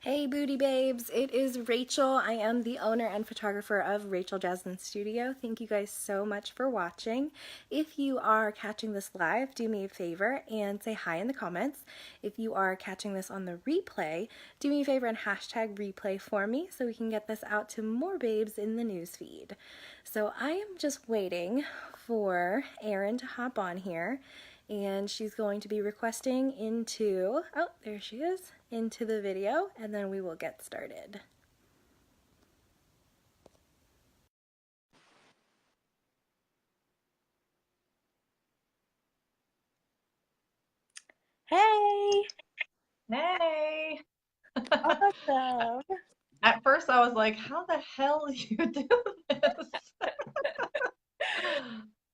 Hey Booty Babes, it is Rachel. I am the owner and photographer of Jasmine Studio. Thank you guys so much for watching. If you are catching this live, do me a favor and say hi in the comments. If you are catching this on the replay, do me a favor and hashtag replay for me so we can get this out to more babes in the newsfeed. So I am just waiting for Erin to hop on here, and she's going to be requesting into, oh, there she is, into the video, and then we will get started. Hey! Hey. Awesome! At first I was like, how the hell do you do this?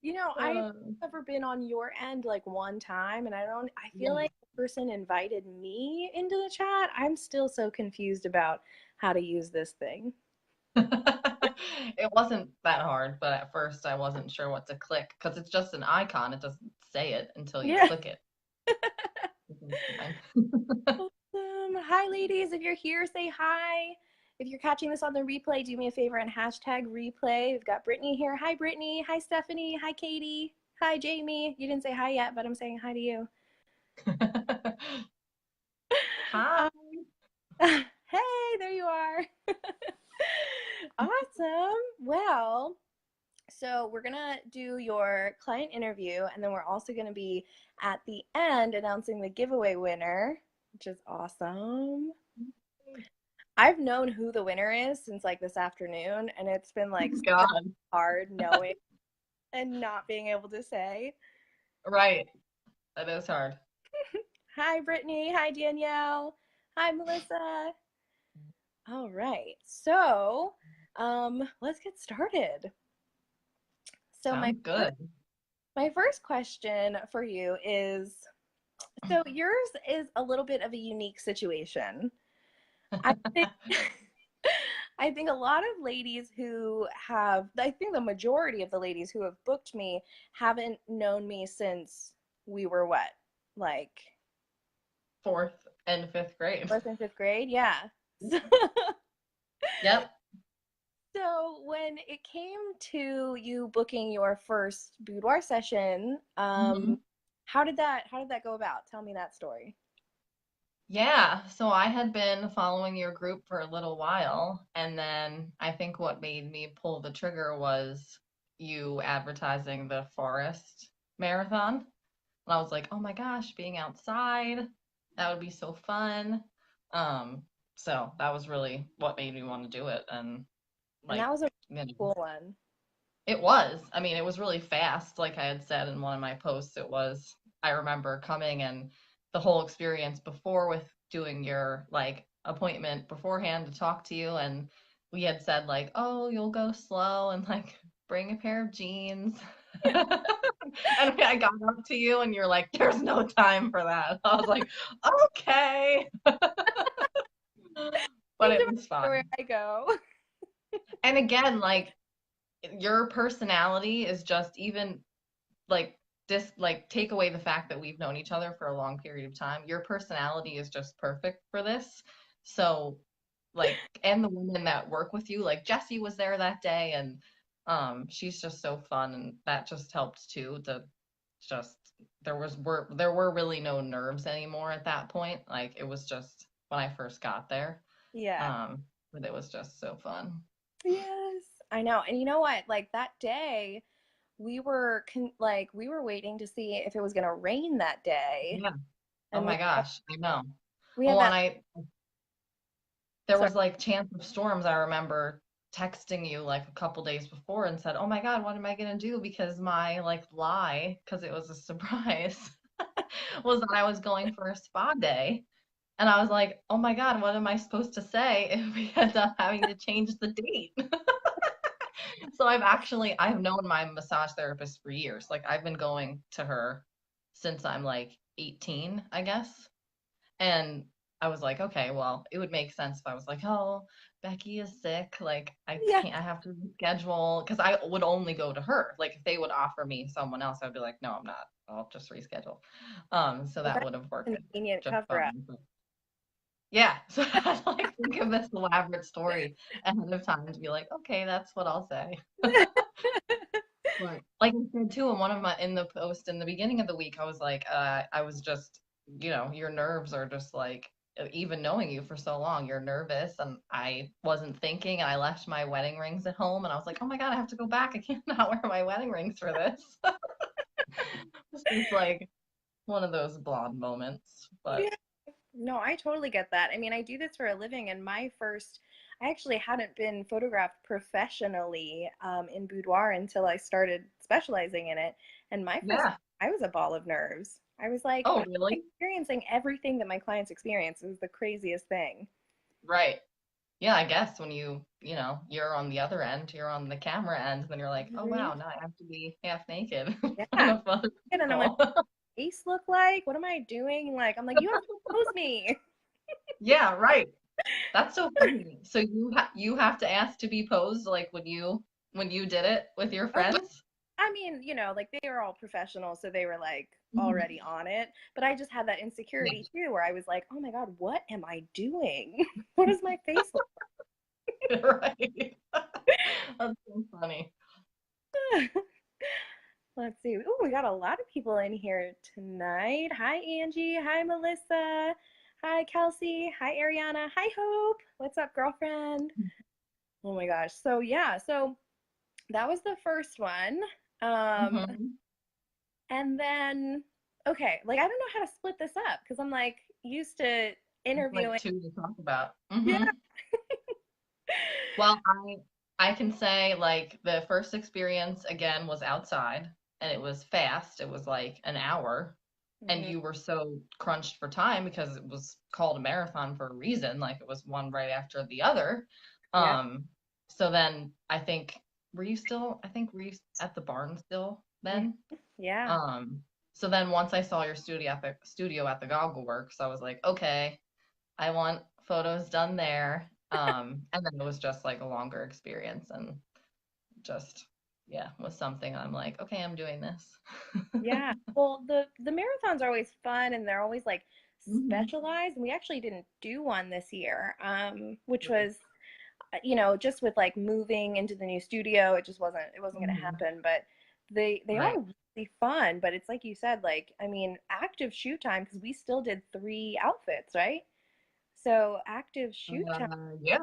You know, I've Uh, never been on your end like one time, and I feel yeah. like the person invited me into the chat. I'm still so confused about how to use this thing. It wasn't that hard, but at first I wasn't sure what to click because it's just an icon. It doesn't say it until you Yeah. click it. Which is fine. Awesome. Hi, ladies. If you're here, say hi. If you're catching this on the replay, do me a favor and hashtag replay. We've got Brittany here. Hi, Brittany. Hi, Stephanie. Hi, Katie. Hi, Jamie. You didn't say hi yet, but I'm saying hi to you. Hi. Hey, there you are. Awesome. Well, so we're going to do your client interview, and then we're also going to be at the end announcing the giveaway winner, which is awesome. I've known who the winner is since like this afternoon, and it's been like so God. hard knowing and not being able to say. Right. That is hard. Hi, Brittany. Hi, Danielle. Hi, Melissa. All right. So, let's get started. So Sounds good. my first question for you is, so yours is a little bit of a unique situation. I think I think a lot of ladies who have, I think the majority of the ladies who have booked me haven't known me since we were what? Like Fourth and fifth grade. fourth and fifth grade? Yeah. Yep. So when it came to you booking your first boudoir session, Mhm. how did that go about? Tell me that story. Yeah, so I had been following your group for a little while, and then I think what made me pull the trigger was you advertising the forest marathon. And I was like, oh my gosh, being outside, that would be so fun. Um, so that was really what made me want to do it. And And like, that was a you know, cool one. it was. I mean, it was really fast. Like I had said in one of my posts, it was, I remember coming and the whole experience before with doing your like appointment beforehand to talk to you. And we had said, like, oh, you'll go slow and like bring a pair of jeans. And I got up to you and you're like, there's no time for that. I was like, okay. But Seems it to was matter where fun. I go. And again, like, your personality is just even like like take away the fact that we've known each other for a long period of time. Your personality is just perfect for this. So like, and the women that work with you, like Jessie was there that day, and she's just so fun, and that just helped too. To just there were really no nerves anymore at that point. Like it was just when I first got there. Yeah. Um, but it was just so fun. Yes. I know. And you know what? Like that day, we were waiting to see if it was going to rain that day. Yeah. Oh And my gosh, I know. we had Well, and that there sorry. was like chance of storms. I remember texting you like a couple days before and said, "Oh my God, what am I gonna do?" Because my like lie, because it was a surprise, was that I was going for a spa day. And I was like, "Oh my God, what am I supposed to say if we end up having to change the date?" So I've known my massage therapist for years. Like I've been going to her since I'm like 18, I guess. And I was like, okay, well, it would make sense if I was like, oh, Becky is sick. Like, Yeah. I have to reschedule because I would only go to her. Like, if they would offer me someone else, I'd be like, no, I'm not. I'll just reschedule. So Well, that that's would have a worked convenient just cover up. fine. Yeah, so I had to like think of this elaborate story ahead of time to be like, okay, that's what I'll say. But like I said too, in one of my in the post in the beginning of the week, I was like, I was just, your nerves are just like, even knowing you for so long, you're nervous, and I wasn't thinking, and I left my wedding rings at home, and I was like, oh my God, I have to go back. I can't not wear my wedding rings for this. This is like one of those blonde moments, but Yeah. No, I totally get that. I mean, I do this for a living, and I actually hadn't been photographed professionally in boudoir until I started specializing in it. And my first, yeah. I was a ball of nerves. I was like, Oh, I'm really? experiencing everything that my clients experience. It was the craziest thing. Right. Yeah, I guess when you're on the other end, you're on the camera end, then you're like, oh Hmm. wow, now I have to be half naked in front Yeah. of other And I'm like, people. face look like? What am I doing? Like, I'm like, you have to pose me. Yeah, right. That's so funny. So you have to ask to be posed like when you did it with your Oh, friends? I mean, like they were all professionals, so they were like Mhm. already on it. But I just had that Yeah, insecurity too, where I was like, oh my God, what am I doing? What does my face look right. That's so funny. like? Let's see. Oh, we got a lot of people in here tonight. Hi, Angie. Hi, Melissa. Hi, Kelsey. Hi, Ariana. Hi, Hope. What's up, girlfriend? Oh my gosh. So yeah, so that was the first one. Um, Hmm. And then, okay, like I don't know how to split this up because I'm like used to Like interviewing. two to talk about. Yeah. Well, I can say like the first experience again was outside and it was fast. It was like an hour and Hmm. you were so crunched for time because it was called a marathon for a reason, like it was one right after the other. Yeah. Um, so then I think were you at the barn still Hmm. then? Yeah. Um, so then once I saw your studio at the Goggle Works, I was like, okay, I want photos done there. And then it was just like a longer experience and just, yeah, was something I'm like, okay, I'm doing this. Yeah. Well, the marathons are always fun and they're always like Hmm. specialized. And we actually didn't do one this year, which Right. was, just with like moving into the new studio, it wasn't going to Hmm. happen. But they are Right. really fun. But it's like you said, like I mean, active shoot time because we still did 3 outfits, right? So active shoot time. Yeah.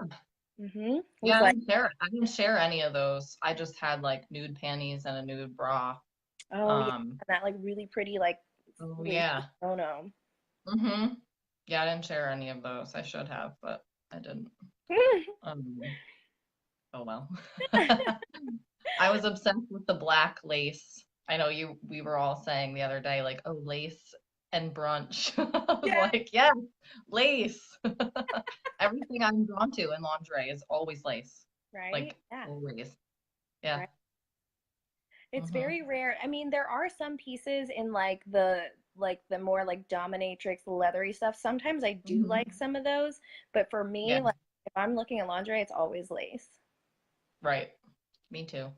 Was Yeah, like, I didn't share any of those. I just had like nude panties and a nude bra. oh yeah, Um, and that like really pretty like oh lace yeah. kimono. Hmm. Yeah, I didn't share any of those. I should have, but I didn't. Um, oh well. I was obsessed with the black lace. I know we were all saying the other day, like, oh, lace and brunch. I was Yeah, like, yes, lace. Everything I'm drawn to in lingerie is always lace. right. Like, Yeah, always. Yeah. right. It's Hmm. very rare. I mean, there are some pieces in like the more like dominatrix leathery stuff. Sometimes I do like Hmm. some of those, but for Yeah, me, like if I'm looking at lingerie, it's always lace. right. Me too.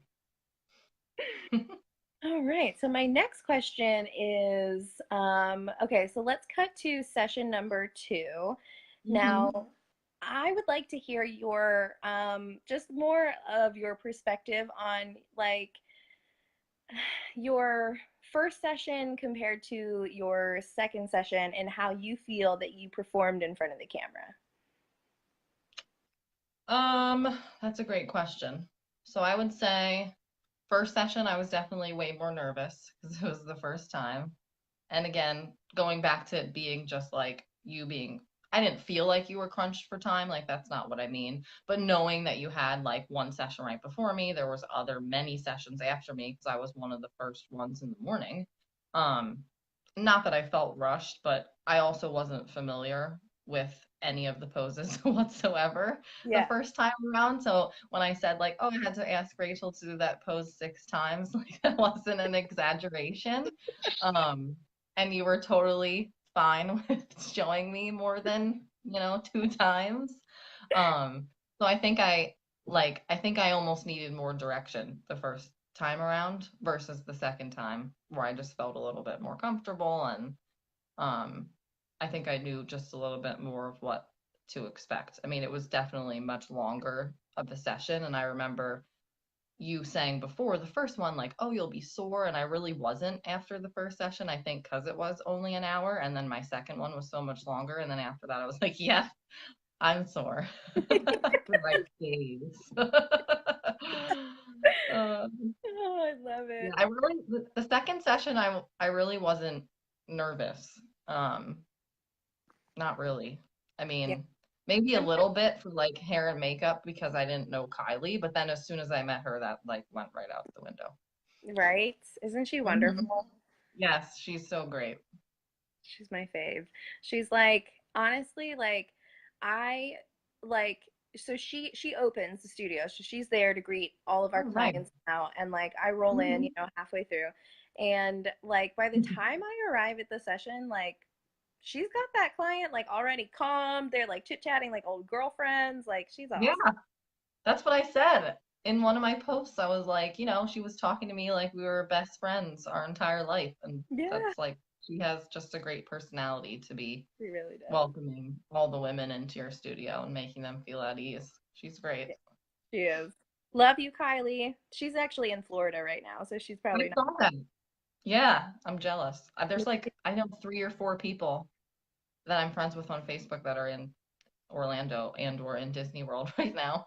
All right. So my next question is, okay, so let's cut to session number 2. Now, Hmm. I would like to hear your just more of your perspective on like your first session compared to your second session and how you feel that you performed in front of the camera. That's a great question. So I would say first session, I was definitely way more nervous because it was the first time. And again, going back to it being just like you being, I didn't feel like you were crunched for time. Like that's not what I mean. But knowing that you had like one session right before me, there was other many sessions after me because I was one of the first ones in the morning. Um, Not that I felt rushed, but I also wasn't familiar with any of the poses whatsoever the Yeah. first time around. So when I said like, oh, I had to ask Rachel to do that pose 6 times, like that wasn't an exaggeration. Um, and you were totally fine with showing me more than 2 times. um so I think I almost needed more direction the first time around versus the second time where I just felt a little bit more comfortable and um I think I knew just a little bit more of what to expect. I mean, it was definitely much longer of a session. And I remember you saying before the first one, like, oh, you'll be sore. And I really wasn't after the first session, I think, because it was only an hour. And then my second one was so much longer. And then after that, I was like, yeah, I'm sore for like days. Oh, I love Yeah, it. I really, the second session, I really wasn't nervous. Not really. I Yeah. mean, maybe a Sometimes, little bit for like hair and makeup because I didn't know Kylie, but then as soon as I met her, that like went right out the window. right? Isn't she Hmm. wonderful? Yes, she's so great. She's my fave. She's like, honestly, like I like so she opens the studio. So she's there to greet all of our Oh, nice. clients now and like I roll in, Hmm. halfway through. And like by the time I arrive at the session, like she's got that client like already calm. They're like chit-chatting like old girlfriends. Like she's Yeah, awesome. that's what I said in one of my posts. I was like, she was talking to me like we were best friends our entire life, and Yeah, that's like she has just a great personality to be she really does. welcoming all the women into your studio and making them feel at ease. She's great. Yeah, she is. Love you, Kylie. She's actually in Florida right now, so she's I probably not. saw that. Yeah, I'm jealous. There's like, I know 3 or 4 people that I'm friends with on Facebook that are in Orlando and or in Disney World right now.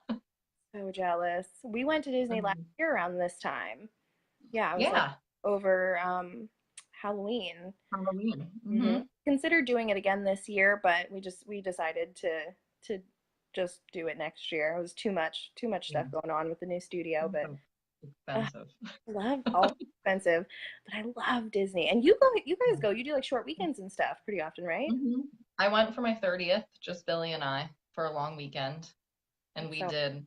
So jealous. We went to Disney last Mhm. year around this time. Yeah, I was like Yeah, over Halloween. Halloween. Considered doing it again this year, but we decided to just do it next year. It was too much stuff Yeah, going on with the new studio, but so uh, expensive. love all expensive. But I love Disney. And you guys go, you do like short weekends and stuff pretty often, right? Hmm. I went for my 30th, just Billy and I, for a long weekend, and That's we so did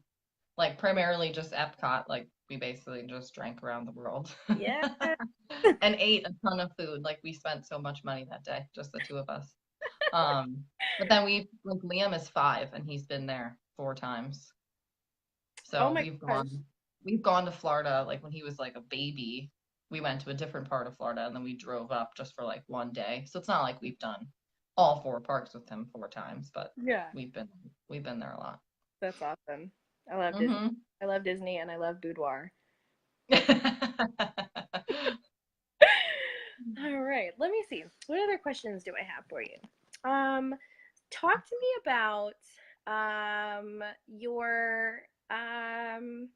like primarily just Epcot. Like we basically just drank around the world yeah. and ate a ton of food. Like we spent so much money that day, just the two of us. But then we like Liam is 5 and he's been there 4 times. Oh So my gosh. we've gone to Florida like when he was like a baby. We went to a different part of Florida and then we drove up just for like one day. So it's not like we've done all 4 parks with him 4 times, but Yeah. we've been we've been there a lot. That's awesome. I love Disney. Hmm. I love Disney and I love Boudoir. All right, let me see. What other questions do I have for you? Um, Talk to me about um, your um,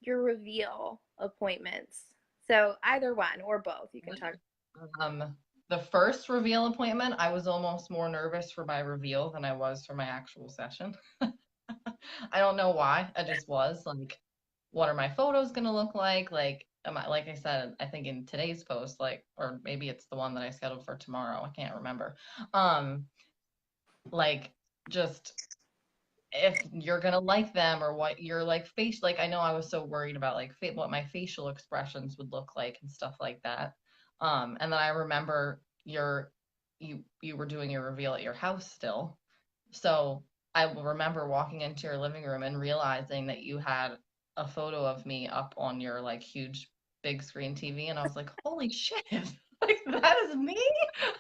your reveal appointments. So either one or both. You can talk. Um, the first reveal appointment, I was almost more nervous for my reveal than I was for my actual session. I don't know why. I just was like, what are my photos gonna look like? Like, am I, like I said, I think in today's post, like, or maybe it's the one that I scheduled for tomorrow. I can't remember. Um, like just if you're gonna like them or what your like face, like I know I was so worried about like what my facial expressions would look like and stuff like that. And then I remember you were doing your reveal at your house still. So I will remember walking into your living room and realizing that you had a photo of me up on your like huge big screen TV, and I was like, holy shit, like that is me.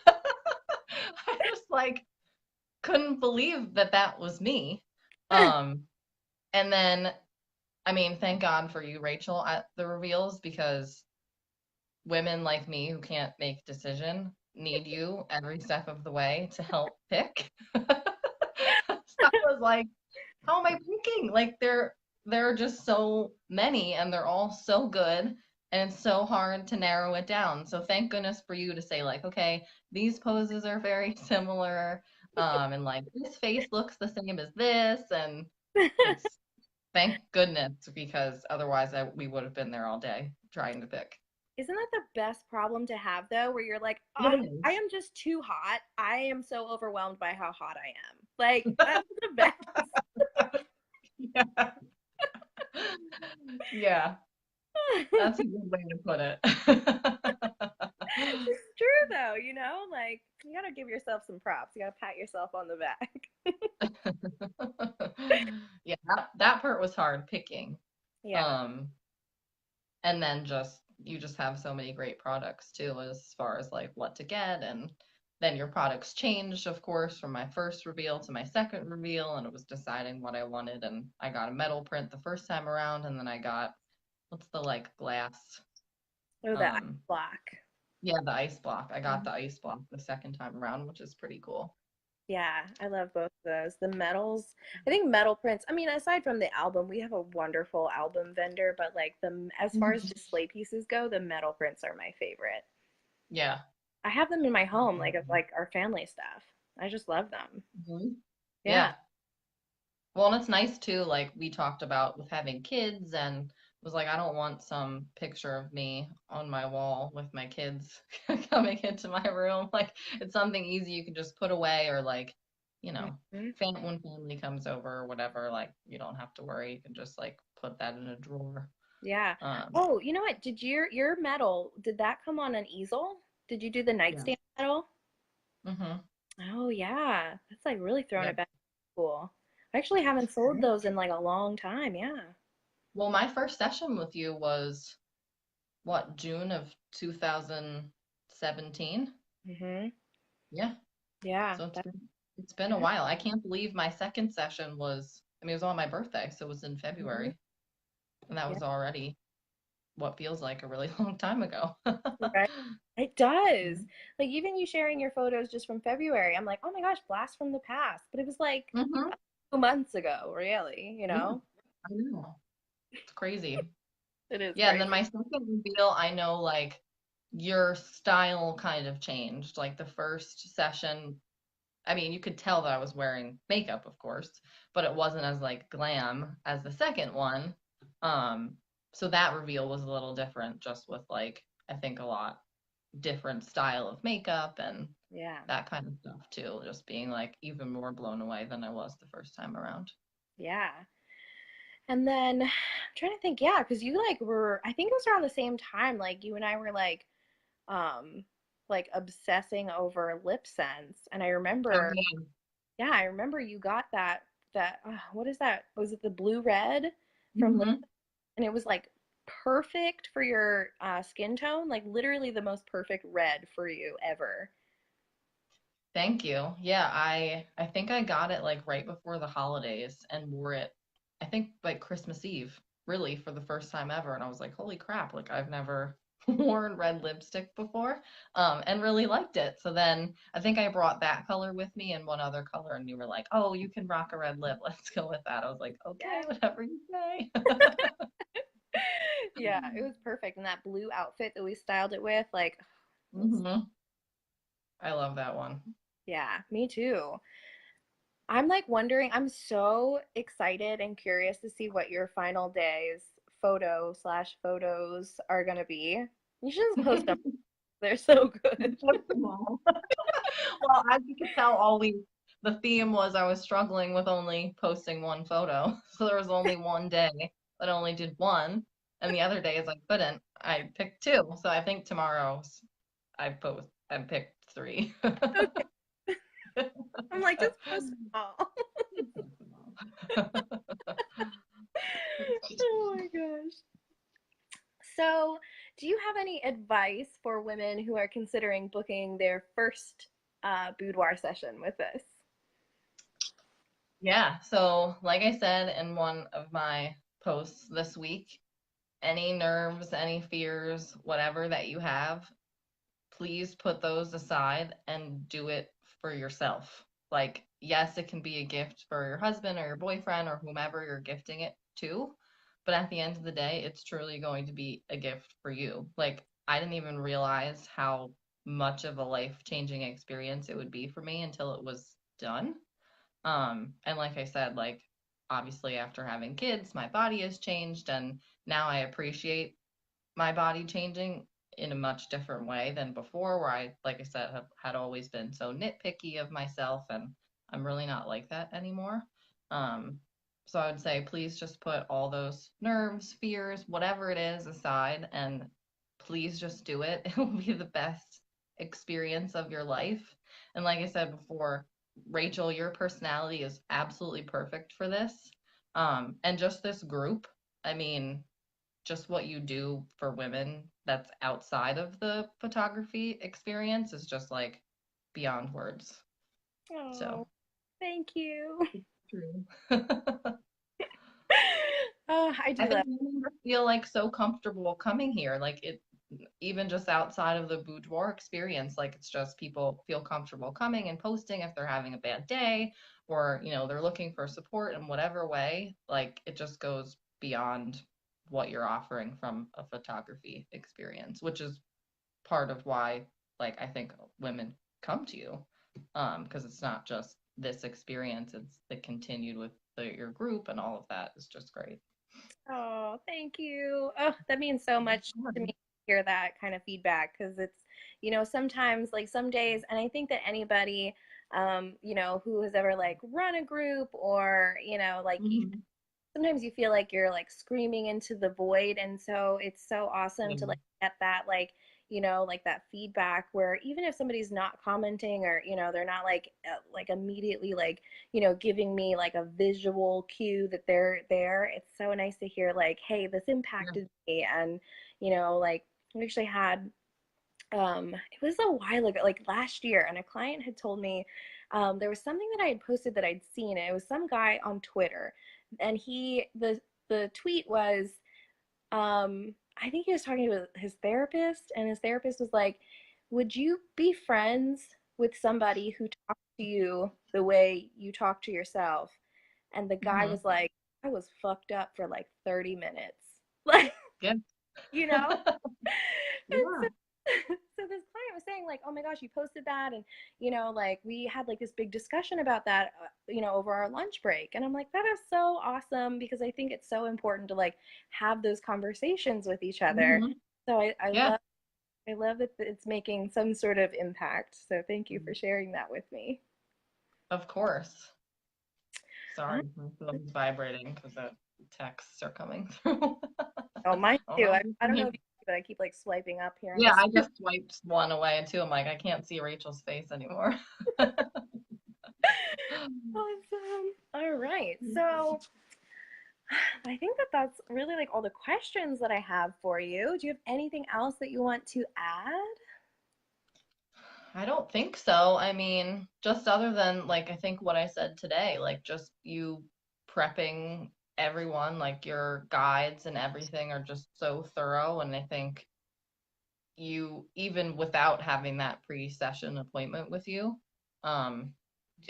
I just like couldn't believe that that was me. Um, and then, I mean, thank God for you, Rachel, at the reveals because women like me who can't make decision need you every step of the way to help pick. So I was like, how am I picking? Like there are just so many and they're all so good and it's so hard to narrow it down. So thank goodness for you to say like, okay, these poses are very similar. And like this face looks the same as this and it's thank goodness because otherwise we would have been there all day trying to pick. Isn't that the best problem to have though, where you're like, It oh, I is. am just too hot. I am so overwhelmed by how hot I am. Like that's the best. Yeah. Yeah, that's a good way to put it. It's true though, like you gotta give yourself some props. You gotta pat yourself on the back. Yeah, that part was hard picking. Yeah. Um, and then just you just have so many great products too, as far as like what to get and then your products changed, of course, from my first reveal to my second reveal, and it was deciding what I wanted. And I got a metal print the first time around, and then I got what's the like glass? Oh, the ice Um, block. yeah, the ice block. I got the ice block the second time around, which is pretty cool. Yeah, I love both of those. The metals, I think metal prints, I mean, aside from the album, we have a wonderful album vendor, but like the as far as Mhm. display pieces go, the metal prints are my favorite. Yeah. I have them in my home, like of like our family stuff. I just love them. Mhm. Yeah. Yeah. Well, and it's nice too, like we talked about with having kids and was like, I don't want some picture of me on my wall with my kids coming into my room. Like it's something easy you can just put away or like, you know, Mhm. when family comes over or whatever, like you don't have to worry. You can just like put that in a drawer. Yeah. Um, Oh, you know what? Did your metal, did that come on an easel? Did you do the yeah. nightstand metal? Mm-hmm. Oh yeah. That's like really throwing it Yep. back. Cool. I actually haven't sold those in like a long time. Yeah. Well, my first session with you was what, June of 2017? Mhm. Yeah. Yeah. So That, it's been a yeah. while. I can't believe my second session was, I mean, it was on my birthday, so it was in Mhm. February, and that Yeah. was already what feels like a really long time ago. Right. It does. Like even you sharing your photos just from February, I'm like, oh my gosh, blast from the past. But it was like Mm-hmm. 2 months ago, really, you Yeah, know? I know. It's crazy. It is Yeah, and then crazy. my second reveal, I know like your style kind of changed. Like the first session, I mean, you could tell that I was wearing makeup, of course, but it wasn't as like glam as the second one. Um, so that reveal was a little different, just with like, I think a lot different style of makeup and Yeah. that kind of stuff too. Just being like even more blown away than I was the first time around. Yeah. And then I'm trying to think, yeah, because you like were, I think it was around the same time, like you and I were um, like obsessing over lip sense. And I remember, Okay. yeah, I remember you got that, what is that? Was it the blue red from lip? Hmm. And it was like perfect for your skin tone, like literally the most perfect red for you ever. Thank you. Yeah, I think I got it like right before the holidays and wore it, I think like Christmas Eve, really for the first time ever. And I was like, holy crap, like I've never worn red lipstick before, and really liked it. So then I think I brought that color with me and one other color, and you were like, oh, you can rock a red lip. Let's go with that. I was like, okay, Yeah. whatever you say. Yeah, it was perfect. And that blue outfit that we styled it with, like, it was, Hmm. I love that one. yeah, me too. I'm like wondering, I'm so excited and curious to see what your final days photos are gonna be. You should just post them. They're so good. Well, as you can tell, the theme was I was struggling with only posting one photo. So there was only one day that I only did one, and the other days I couldn't. I picked two. So I think tomorrow's I picked three. Okay. I'm like, just post them all. Oh my gosh. So, do you have any advice for women who are considering booking their first boudoir session with us? Yeah, so like I said in one of my posts this week, any nerves, any fears, whatever that you have, please put those aside and do it for yourself. Like, yes, it can be a gift for your husband or your boyfriend or whomever you're gifting it to, but at the end of the day, it's truly going to be a gift for you. Like, I didn't even realize how much of a life-changing experience it would be for me until it was done. And like I said, like obviously after having kids, my body has changed and now I appreciate my body changing in a much different way than before, where I, like I said, had always been so nitpicky of myself, and I'm really not like that anymore. Um, so I would say, please just put all those nerves, fears, whatever it is aside, and please just do it. It will be the best experience of your life. And like I said before, Rachel, your personality is absolutely perfect for this. And just this group, I mean, just what you do for women that's outside of the photography experience is just like beyond words. Oh, So thank you. true. Oh, I I do think love. women feel like so comfortable coming here. Like it, even just outside of the boudoir experience, like it's just people feel comfortable coming and posting if they're having a bad day or, they're looking for support in whatever way. Like it just goes beyond what you're offering from a photography experience, which is part of why, like, I think women come to you, because it's not just this experience, it's the continued with your group and all of that is just great. Oh, thank you. Oh, that means so much to me to hear that kind of feedback because it's, sometimes like some days, and I think that anybody, who has ever like run a group or, like Mhm. sometimes you feel like you're like screaming into the void, and so it's so awesome Yeah. to like get that like like that feedback where even if somebody's not commenting or they're not like immediately like giving me like a visual cue that they're there, it's so nice to hear like, hey, this Yeah. impacted me. And like we actually had it was a while ago, like last year, and a client had told me there was something that I had posted that I'd seen. It was some guy on Twitter, and the tweet was, I think he was talking to his therapist, and his therapist was like, "Would you be friends with somebody who talks to you the way you talk to yourself?" And the guy Hmm. was like, "I was fucked up for like 30 minutes." Like, Yeah. you know? And so, Yeah. so this client was saying like, oh my gosh, you posted that, and like we had like this big discussion about that, over our lunch break, and I'm like, that is so awesome because I think it's so important to like have those conversations with each other. Hmm. So I Yeah. love that it's making some sort of impact. So thank you for sharing that with me. Of course. Uh, Sorry, my phone's vibrating because the texts are coming through. oh, mine Oh too. no. I don't know if you see, but I keep like swiping up here on Yeah, this. I just swiped one away too. I'm like, I can't see Rachel's face anymore. Awesome. All right. So I think that that's really like all the questions that I have for you. Do you have anything else that you want to add? I don't think so. I mean, just other than like I think what I said today, like just you prepping everyone, like your guides and everything are just so thorough. And I think you, even without having that pre-session appointment with you, um,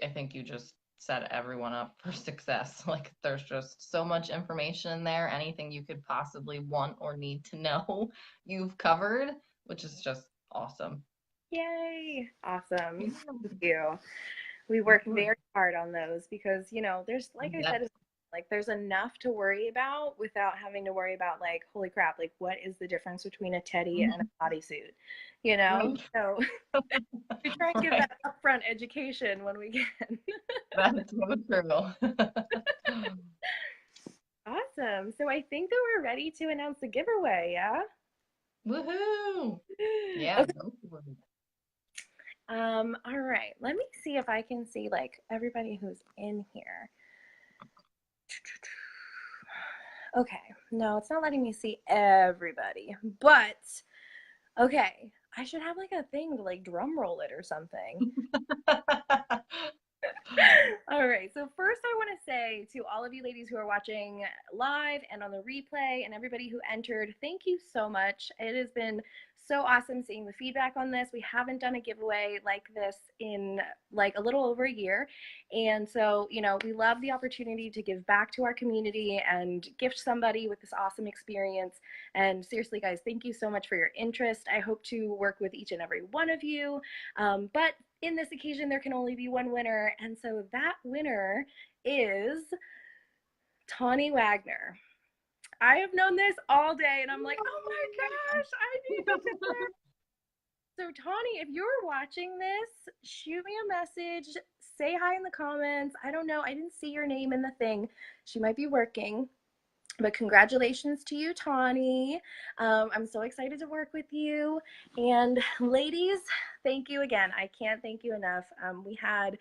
I think you just set everyone up for success. Like there's just so much information in there, anything you could possibly want or need to know, you've covered, which is just awesome. Yay. Awesome. Yeah, Thank you. We of work course. very hard on those because, there's, like I Yep. said, like there's enough to worry about without having to worry about like, holy crap, like what is the difference between a teddy and Mhm. a bodysuit, you know? Right. So we try and give Right. that upfront education when we can. That's so true. Awesome. So I think that we're ready to announce the giveaway, yeah? Woohoo! Yeah, Okay. go for it. All right. Let me see if I can see like everybody who's in here. Okay. No, it's not letting me see everybody. But okay. I should have like a thing to like drum roll it or something. All right. So first I want to say to all of you ladies who are watching live and on the replay and everybody who entered, thank you so much. It has been so awesome seeing the feedback on this. We haven't done a giveaway like this in like a little over a year. And so, we love the opportunity to give back to our community and gift somebody with this awesome experience. And seriously, guys, thank you so much for your interest. I hope to work with each and every one of you. But in this occasion, there can only be one winner. And so that winner is Tawny Wagner. I have known this all day, and I'm like, oh my gosh, I need to do this. So, Tawny, if you're watching this, shoot me a message, say hi in the comments. I don't know, I didn't see your name in the thing. She might be working. But congratulations to you, Tawny. I'm so excited to work with you. And ladies, thank you again. I can't thank you enough. We had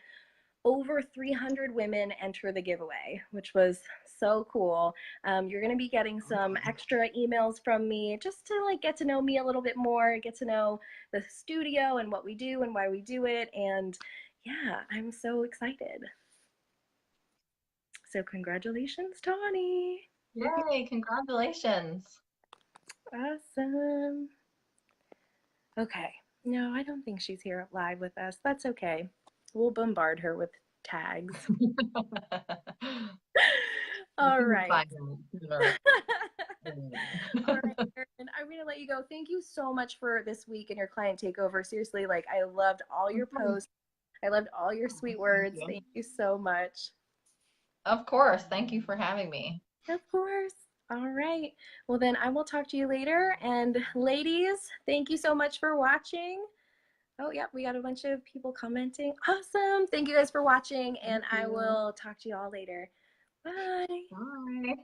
over 300 women enter the giveaway, which was so cool. You're going to be getting some extra emails from me just to like get to know me a little bit more, get to know the studio and what we do and why we do it. And yeah, I'm so excited. So congratulations, Tawny. Yay, congratulations. Awesome. Okay. No, I don't think she's here live with us. That's okay. We'll bombard her with tags. All right. All right, Erin, I'm gonna let you go. Thank you so much for this week and your client takeover. Seriously, like I loved all your posts. I loved all your sweet Thank words. you. Thank you so much. Of course. Thank you for having me. Of course. All right. Well, then I will talk to you later. And ladies, thank you so much for watching. Oh, yeah, we got a bunch of people commenting. Awesome. Thank you guys for watching, and Thank I you. will talk to you all later. Bye. Bye.